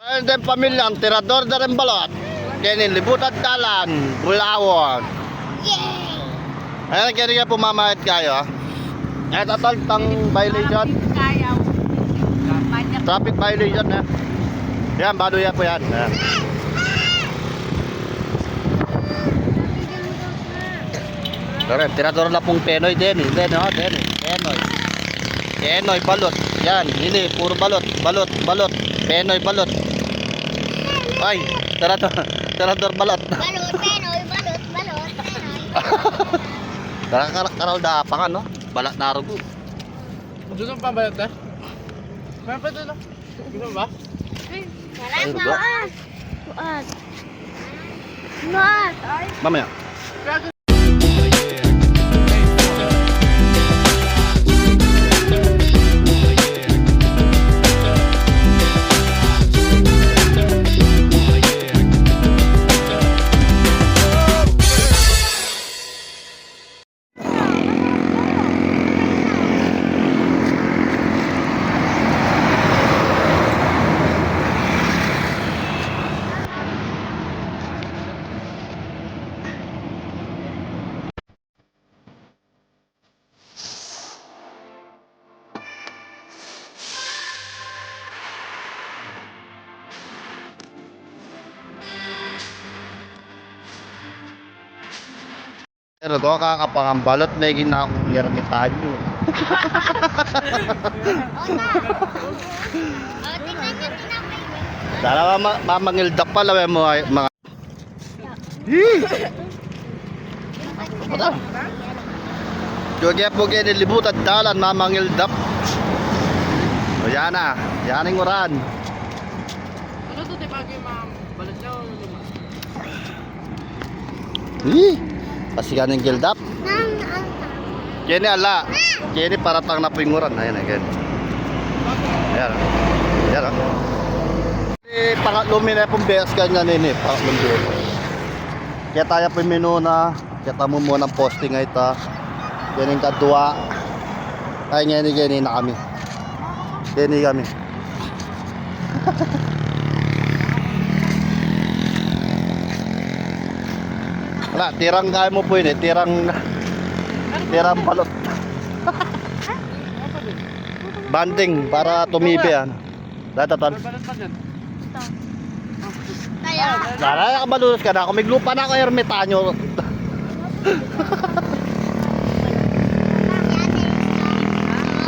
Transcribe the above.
And then pamilya, ang tirador na rin balot. Kaya libutan talan, Bulawon. Yay! Ayan, kaya nga pumamahit kayo. At ataltang violation. Traffic violation na. Yan, bado yan po yan. Ayan. Pero tirador na pong Penoy din. Penoy. Penoy, balot. Yan, hindi, puro balot. Penoy, balot. Ay, tirador balot. Balot, Penoy, balot, Penoy. Karal da pa ka, no? Balat na rugo. Gusto mo pa balat na? Meron pa doon. Gusto mo ba? Wala na. Maat. Mamaya. Pero ko kakapangambalot na yung ginakuyar kita nyo. Tingnan nyo, tinapay ko. Dala mamangildak pala mo mga. Kaya po kayo nilibutan dalan mamangildak. O yan na, yan ang uran. Ano to, di ba yung mga balat na o luma? Kasi ganang gildap. Kini ala. Kini paratang na pinguran. Ayan, ayan. Ayan. Ayan. Pangatlong na pong beses kanya nini. Pangatlong beses. Kaya tayo po minuna. Kaya tamo muna ng posting ay ita. Yan yung kadua. Ay gani na kami. Gani kami. Wala, tirang kaya mo po yun eh. Tirang balot. Banding para tumibi yan. Datatan. Balat pa dyan. Kaya. Dala ka malunos ka na. Kung may lupa na ako ermitanyo.